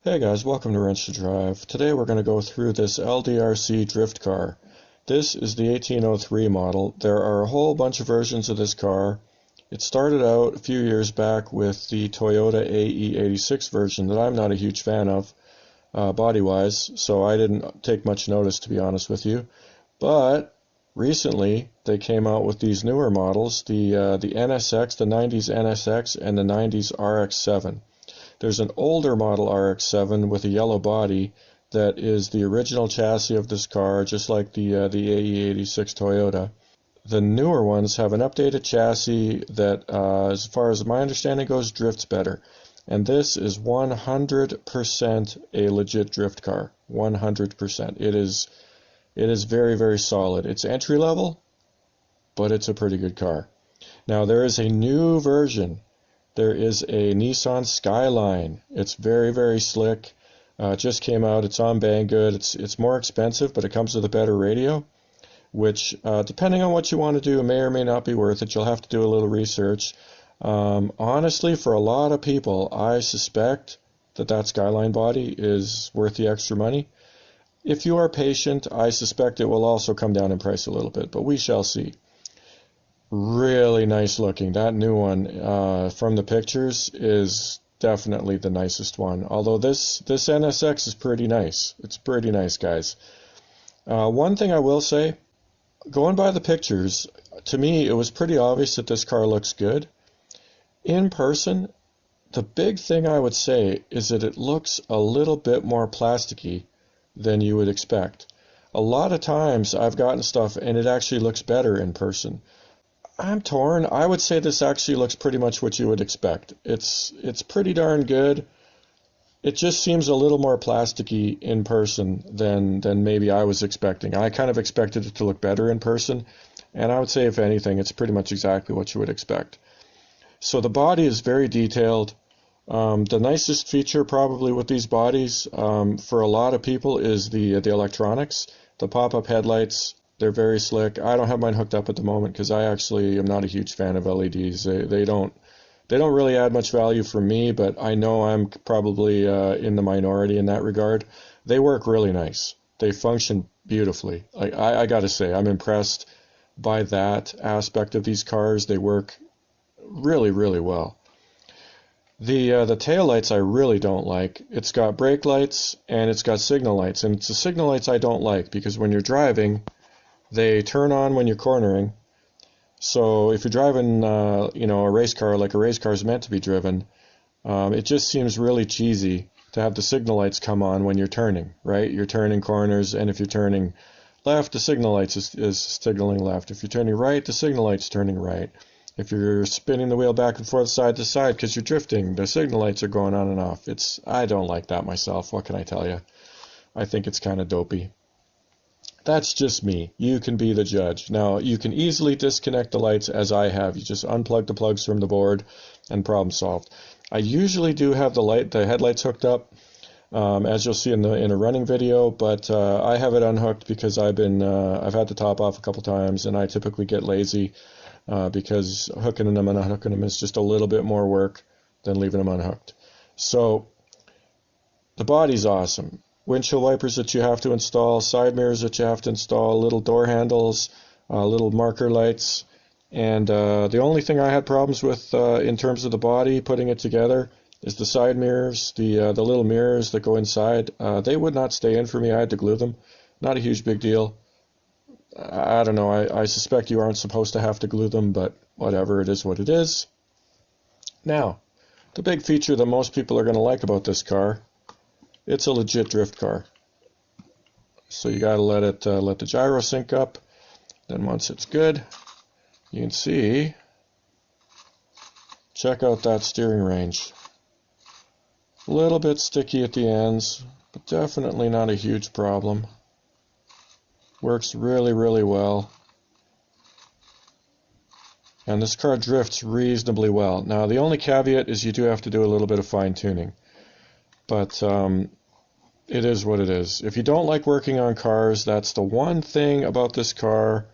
Hey guys, welcome to Wrench to Drive. Today we're going to go through this LDRC drift car. This is the 1803 model. There are a whole bunch of versions of this car. It started out a few years back with the Toyota AE86 version that I'm not a huge fan of body-wise, so I didn't take much notice, to be honest with you. But recently they came out with these newer models, the NSX, the 90s NSX, and the 90s RX-7. There's an older model RX-7 with a yellow body that is the original chassis of this car, just like the AE86 Toyota. The newer ones have an updated chassis that, as far as my understanding goes, drifts better. And this is 100% a legit drift car. 100%. It is very, very solid. It's entry level, but it's a pretty good car. Now there is a new version. There is a Nissan Skyline. It's very, very slick. It just came out. It's on Banggood. It's more expensive, but it comes with a better radio, which, depending on what you want to do, may or may not be worth it. You'll have to do a little research. Honestly, for a lot of people, I suspect that Skyline body is worth the extra money. If you are patient, I suspect it will also come down in price a little bit, but we shall see. Really nice looking. That new one from the pictures is definitely the nicest one. Although this NSX is pretty nice. It's pretty nice, guys. One thing I will say, going by the pictures, to me it was pretty obvious that this car looks good. In person, the big thing I would say is that it looks a little bit more plasticky than you would expect. A lot of times I've gotten stuff and it actually looks better in person. I'm torn. I would say this actually looks pretty much what you would expect. It's pretty darn good. It just seems a little more plasticky in person than maybe I was expecting. I kind of expected it to look better in person, and I would say if anything, it's pretty much exactly what you would expect. So the body is very detailed. The nicest feature probably with these bodies for a lot of people is the electronics, the pop-up headlights. They're very slick. I don't have mine hooked up at the moment because I actually am not a huge fan of LEDs. They don't really add much value for me, but I know I'm probably in the minority in that regard. They work really nice. They function beautifully. I gotta say, I'm impressed by that aspect of these cars. They work really, really well. The tail lights I really don't like. It's got brake lights and it's got signal lights, and it's the signal lights I don't like because when you're driving, they turn on when you're cornering. So if you're driving, a race car like a race car is meant to be driven, it just seems really cheesy to have the signal lights come on when you're turning, right? You're turning corners, and if you're turning left, the signal lights is signaling left. If you're turning right, the signal light's turning right. If you're spinning the wheel back and forth side to side because you're drifting, the signal lights are going on and off. I don't like that myself. What can I tell you? I think it's kind of dopey. That's just me. You can be the judge. Now, you can easily disconnect the lights as I have. You just unplug the plugs from the board and problem solved. I usually do have the headlights hooked up, as you'll see in a running video, but I have it unhooked because I've had the top off a couple times, and I typically get lazy because hooking them and unhooking them is just a little bit more work than leaving them unhooked. So the body's awesome. Windshield wipers that you have to install, side mirrors that you have to install, little door handles, little marker lights, and the only thing I had problems with in terms of the body, putting it together, is the side mirrors, the little mirrors that go inside. They would not stay in for me. I had to glue them. Not a huge big deal. I don't know. I suspect you aren't supposed to have to glue them, but whatever, it is what it is. Now, the big feature that most people are going to like about this car, it's a legit drift car. So you gotta let the gyro sync up. Then once it's good, you can see, check out that steering range. A little bit sticky at the ends, but definitely not a huge problem. Works really, really well. And this car drifts reasonably well. Now the only caveat is you do have to do a little bit of fine tuning. But it is what it is. If you don't like working on cars, that's the one thing about this car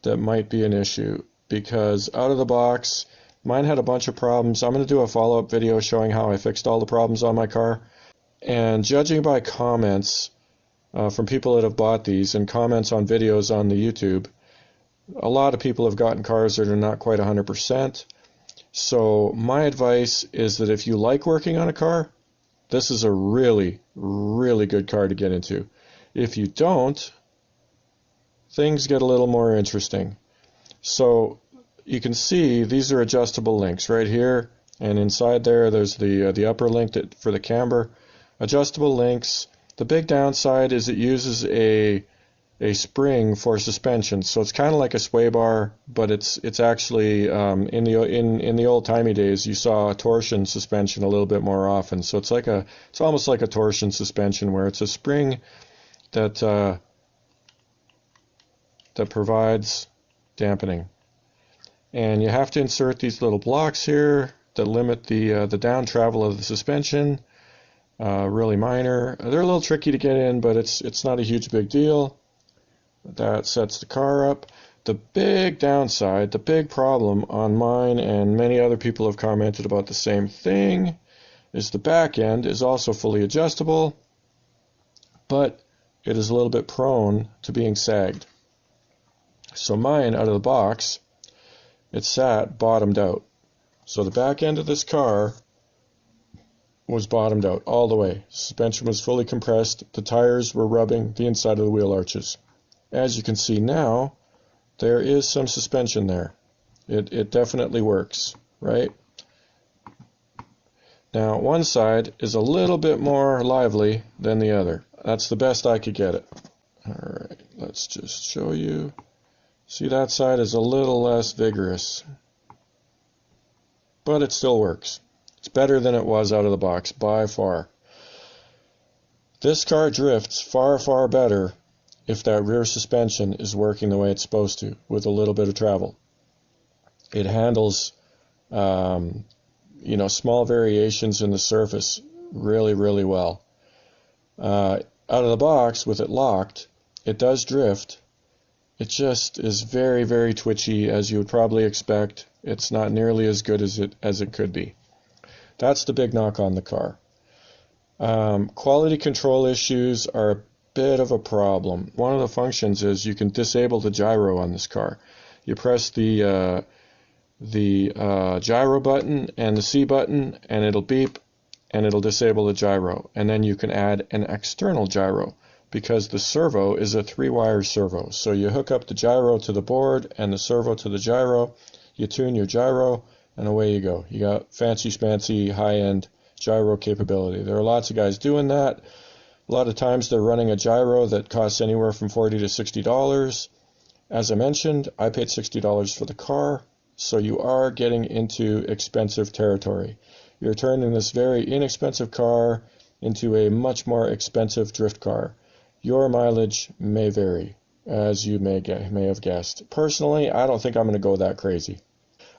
that might be an issue. Because out of the box, mine had a bunch of problems. I'm going to do a follow-up video showing how I fixed all the problems on my car. And judging by comments from people that have bought these and comments on videos on the YouTube, a lot of people have gotten cars that are not quite 100%. So my advice is that if you like working on a car, this is a really, really good car to get into. If you don't, things get a little more interesting. So you can see these are adjustable links right here, and inside there's the upper link for the camber. Adjustable links. The big downside is it uses a spring for suspension, so it's kind of like a sway bar, but it's actually in the old timey days you saw a torsion suspension a little bit more often. So it's almost like a torsion suspension where it's a spring that provides dampening, and you have to insert these little blocks here that limit the down travel of the suspension. Really minor. They're a little tricky to get in, but it's not a huge big deal. That sets the car up. The big downside, the big problem on mine, and many other people have commented about the same thing, is the back end is also fully adjustable, but it is a little bit prone to being sagged. So mine, out of the box, it sat bottomed out. So the back end of this car was bottomed out all the way. Suspension was fully compressed. The tires were rubbing the inside of the wheel arches. As you can see now, there is some suspension there. It definitely works, right? Now, one side is a little bit more lively than the other. That's the best I could get it. Alright, let's just show you. See, that side is a little less vigorous, but it still works. It's better than it was out of the box, by far. This car drifts far, far better if that rear suspension is working the way it's supposed to, with a little bit of travel. It handles small variations in the surface really, really well. Out of the box, with it locked, it does drift. It just is very, very twitchy, as you would probably expect. It's not nearly as good as it could be. That's the big knock on the car. Quality control issues are a bit of a problem. One of the functions is you can disable the gyro on this car. You press the gyro button and the C button, and it'll beep, and it'll disable the gyro. And then you can add an external gyro, because the servo is a 3-wire servo. So you hook up the gyro to the board and the servo to the gyro, you tune your gyro, and away you go. You got fancy spancy high-end gyro capability. There are lots of guys doing that. A lot of times they're running a gyro that costs anywhere from $40 to $60. As I mentioned, I paid $60 for the car, so you are getting into expensive territory. You're turning this very inexpensive car into a much more expensive drift car. Your mileage may vary, as you may have guessed. Personally, I don't think I'm going to go that crazy.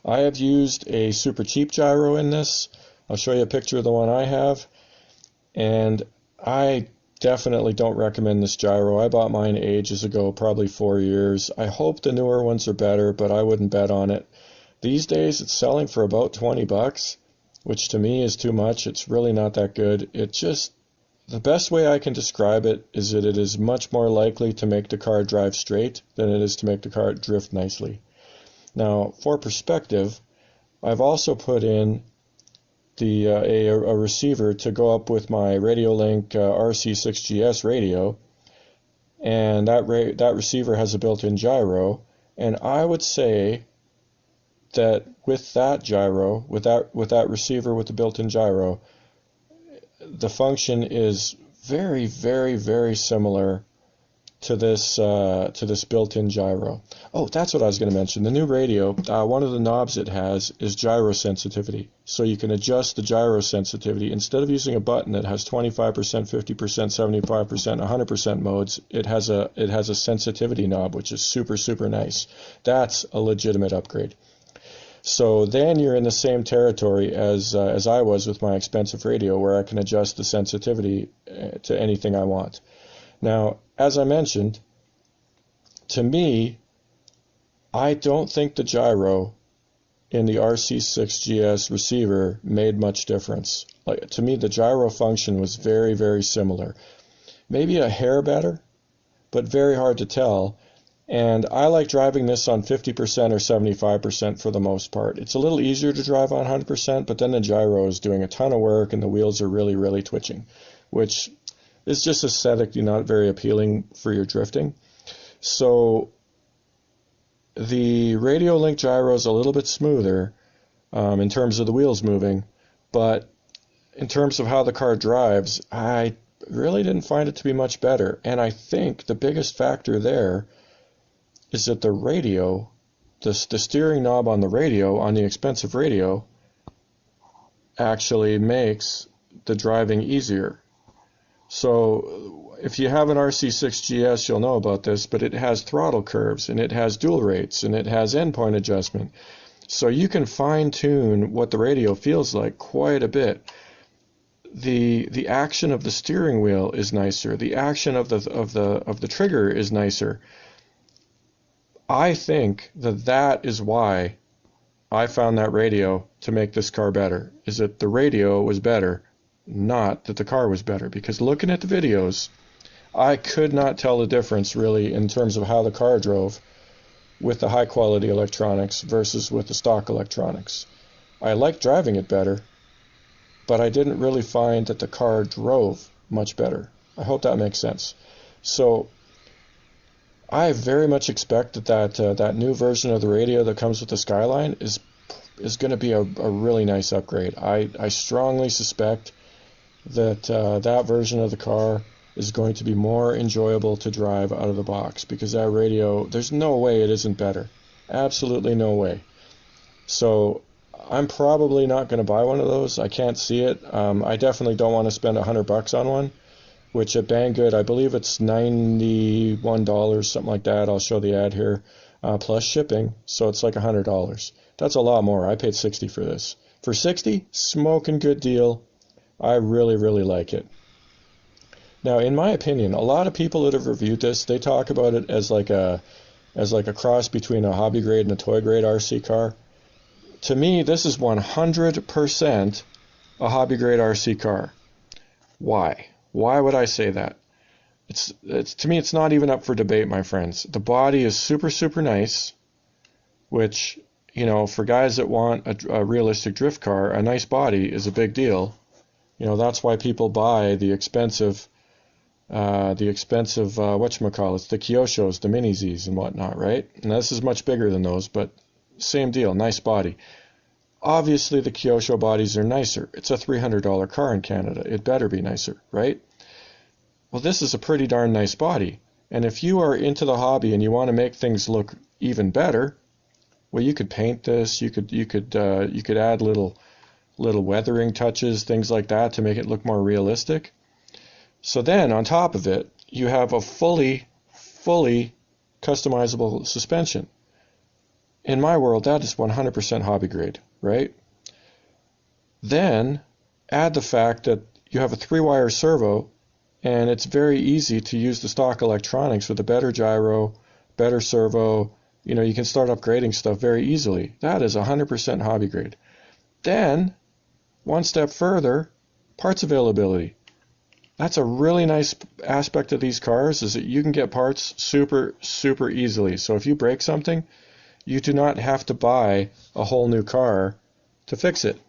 I have used a super cheap gyro in this. I'll show you a picture of the one I have, and I definitely don't recommend this gyro. I bought mine ages ago, probably 4 years. I hope the newer ones are better, but I wouldn't bet on it. These days it's selling for about 20 bucks, which to me is too much. It's really not that good. The best way I can describe it is that it is much more likely to make the car drive straight than it is to make the car drift nicely. Now, for perspective, I've also put in a receiver to go up with my RadioLink RC6GS radio, and that receiver has a built-in gyro, and I would say that with that gyro, with that receiver with the built-in gyro, the function is very, very, very similar to this built-in gyro. Oh, that's what I was going to mention. The new radio, one of the knobs it has is gyro sensitivity. So you can adjust the gyro sensitivity. Instead of using a button that has 25%, 50%, 75%, 100% modes, it has a sensitivity knob, which is super, super nice. That's a legitimate upgrade. So then you're in the same territory as I was with my expensive radio, where I can adjust the sensitivity to anything I want. Now, as I mentioned, to me, I don't think the gyro in the RC6GS receiver made much difference. Like, to me, the gyro function was very, very similar. Maybe a hair better, but very hard to tell. And I like driving this on 50% or 75% for the most part. It's a little easier to drive on 100%, but then the gyro is doing a ton of work and the wheels are really, really twitching, which is just aesthetically not very appealing for your drifting. So the radial link gyro is a little bit smoother in terms of the wheels moving, but in terms of how the car drives, I really didn't find it to be much better. And I think the biggest factor there is that the radio, the steering knob on the radio, on the expensive radio, actually makes the driving easier. So if you have an RC6GS, you'll know about this, but it has throttle curves, and it has dual rates, and it has endpoint adjustment. So you can fine-tune what the radio feels like quite a bit. The action of the steering wheel is nicer. The action of the trigger is nicer. I think that is why I found that radio to make this car better, is that the radio was better, not that the car was better. Because looking at the videos, I could not tell the difference really in terms of how the car drove with the high quality electronics versus with the stock electronics. I liked driving it better, but I didn't really find that the car drove much better. I hope that makes sense. So I very much expect that new version of the radio that comes with the Skyline is going to be a really nice upgrade. I strongly suspect that that version of the car is going to be more enjoyable to drive out of the box, because that radio, there's no way it isn't better. Absolutely no way. So I'm probably not going to buy one of those. I can't see it. I definitely don't want to spend $100 on one, which at Banggood, I believe it's $91, something like that. I'll show the ad here, plus shipping, so it's like $100. That's a lot more. I paid $60 for this. For $60, smoking good deal. I really, really like it. Now, in my opinion, a lot of people that have reviewed this, they talk about it as like a cross between a hobby grade and a toy grade RC car. To me, this is 100% a hobby grade RC car. Why? Why would I say that? To me, it's not even up for debate, my friends. The body is super, super nice, which, you know, for guys that want a realistic drift car, a nice body is a big deal. You know, that's why people buy the expensive whatchamacallits, the Kyoshos, the Mini Zs and whatnot, right? And this is much bigger than those, but same deal, nice body. Obviously, the Kyosho bodies are nicer. It's a $300 car in Canada. It better be nicer, right? Well, this is a pretty darn nice body. And if you are into the hobby and you want to make things look even better, well, you could paint this. You could add little weathering touches, things like that, to make it look more realistic. So then, on top of it, you have a fully customizable suspension. In my world, that is 100% hobby grade, right? Then, add the fact that you have a 3-wire servo, and it's very easy to use the stock electronics with a better gyro, better servo. You know, you can start upgrading stuff very easily. That is 100% hobby grade. Then, one step further, parts availability. That's a really nice aspect of these cars, is that you can get parts super, super easily. So if you break something, you do not have to buy a whole new car to fix it.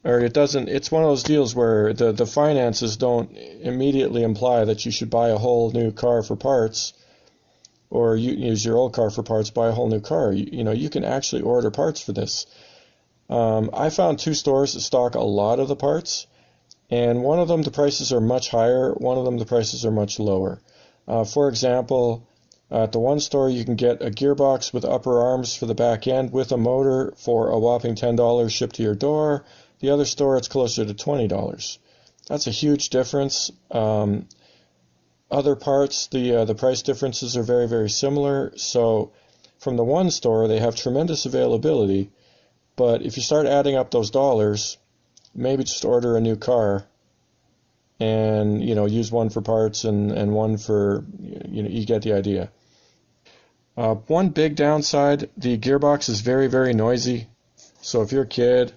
Or it's one of those deals where the finances don't immediately imply that you should buy a whole new car for parts, or you use your old car for parts, buy a whole new car. You know, you can actually order parts for this. I found 2 stores that stock a lot of the parts, and one of them the prices are much higher, one of them the prices are much lower. For example, at the one store you can get a gearbox with upper arms for the back end with a motor for a whopping $10 shipped to your door. The other store it's closer to $20. That's a huge difference. Other parts, the price differences are very, very similar. So from the one store they have tremendous availability, but if you start adding up those dollars, maybe just order a new car and, you know, use one for parts and one for, you know, you get the idea. One big downside, the gearbox is very, very noisy. So if you're a kid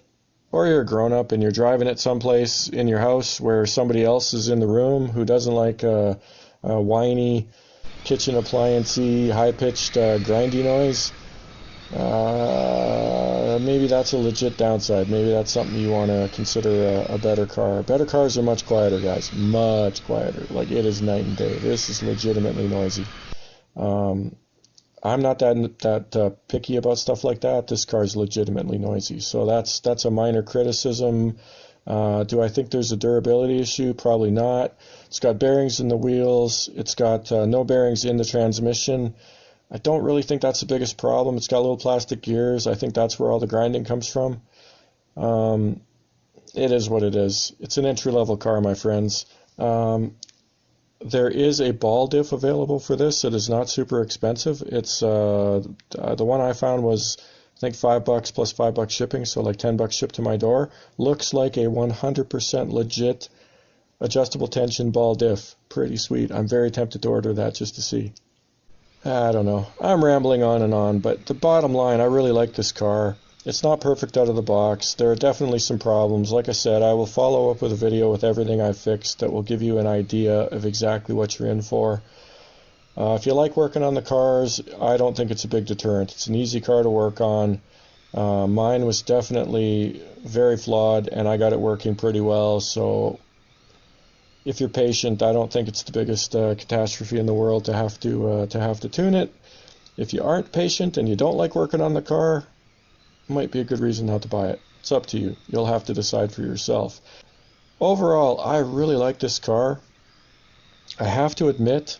or you're a grown-up and you're driving it someplace in your house where somebody else is in the room who doesn't like a whiny kitchen appliance-y, high-pitched grindy noise, maybe that's a legit downside. Maybe that's something you want to consider a better car. Better cars are much quieter, guys. Much quieter. Like, it is night and day. This is legitimately noisy. I'm not that picky about stuff like that. This car is legitimately noisy. So that's a minor criticism. Do I think there's a durability issue? Probably not. It's got bearings in the wheels. It's got no bearings in the transmission. I don't really think that's the biggest problem. It's got little plastic gears. I think that's where all the grinding comes from. It is what it is. It's an entry-level car, my friends. There is a ball diff available for this. It is not super expensive. It's the one I found was, I think, $5 plus $5 shipping, so like $10 shipped to my door. Looks like a 100% legit adjustable tension ball diff. Pretty sweet. I'm very tempted to order that just to see. I don't know. I'm rambling on, but the bottom line, I really like this car. It's not perfect out of the box. There are definitely some problems. Like I said, I will follow up with a video with everything I've fixed that will give you an idea of exactly what you're in for. If you like working on the cars, I don't think it's a big deterrent. It's an easy car to work on. Mine was definitely very flawed, and I got it working pretty well. So if you're patient, I don't think it's the biggest catastrophe in the world to have to tune it. If you aren't patient and you don't like working on the car, might be a good reason not to buy it. It's up to you. You'll have to decide for yourself. Overall, I really like this car. I have to admit,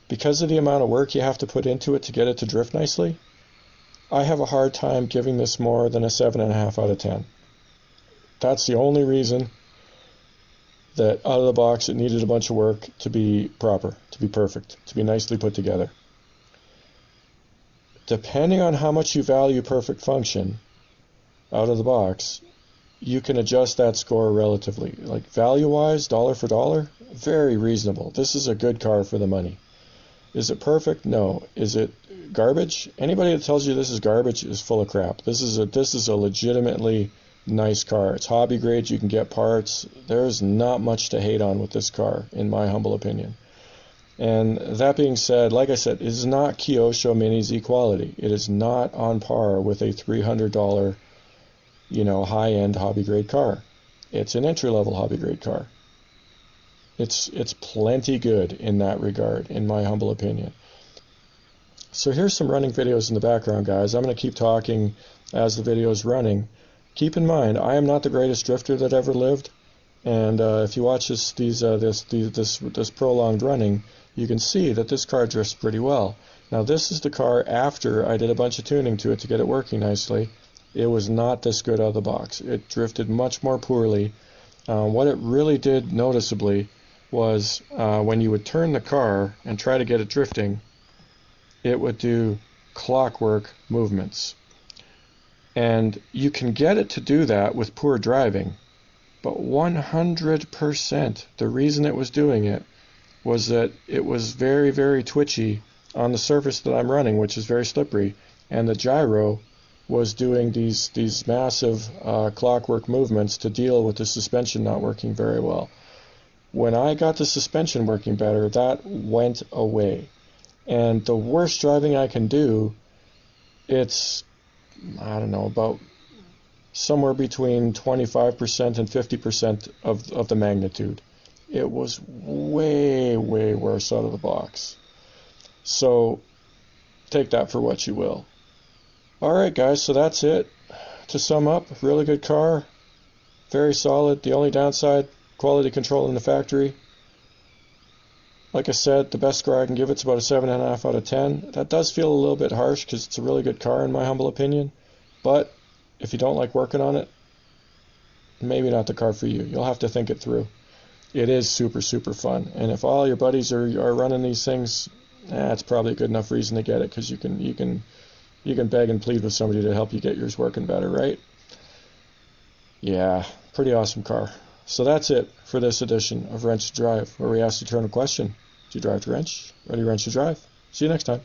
because of the amount of work you have to put into it to get it to drift nicely, I have a hard time giving this more than a 7.5 out of 10. That's the only reason that out of the box it needed a bunch of work to be proper, to be perfect, to be nicely put together. Depending on how much you value perfect function out of the box, you can adjust that score relatively. Like, value-wise, dollar for dollar, very reasonable. This is a good car for the money. Is it perfect? No. Is it garbage? Anybody that tells you this is garbage is full of crap. This is a legitimately nice car. It's hobby grade. You can get parts. There's not much to hate on with this car, in my humble opinion. And that being said, like I said, it is not Kyosho Mini Z quality. It is not on par with a $300, high-end hobby grade car. It's an entry-level hobby grade car. It's plenty good in that regard, in my humble opinion. So here's some running videos in the background, guys. I'm going to keep talking as the video is running. Keep in mind, I am not the greatest drifter that ever lived, and if you watch this prolonged running, you can see that this car drifts pretty well. Now, this is the car after I did a bunch of tuning to it to get it working nicely. It was not this good out of the box. It drifted much more poorly. What it really did noticeably was when you would turn the car and try to get it drifting, it would do clockwork movements. And you can get it to do that with poor driving, but 100% the reason it was doing it was that it was very, very twitchy on the surface that I'm running, which is very slippery, and the gyro was doing these massive clockwork movements to deal with the suspension not working very well. When I got the suspension working better, that went away. And the worst driving I can do, it's, I don't know, about somewhere between 25% and 50% of the magnitude. It was way, way worse out of the box. So take that for what you will. Alright guys, so that's it. To sum up, really good car, very solid. The only downside, quality control in the factory. Like I said, the best score I can give it's about a 7.5 out of 10. That does feel a little bit harsh because it's a really good car in my humble opinion. But if you don't like working on it, maybe not the car for you. You'll have to think it through. It is super, super fun. And if all your buddies are running these things, it's probably a good enough reason to get it, because you can beg and plead with somebody to help you get yours working better, right? Yeah, pretty awesome car. So that's it for this edition of Wrench to Drive, where we ask the eternal question: do you drive to wrench, or do you wrench to drive? See you next time.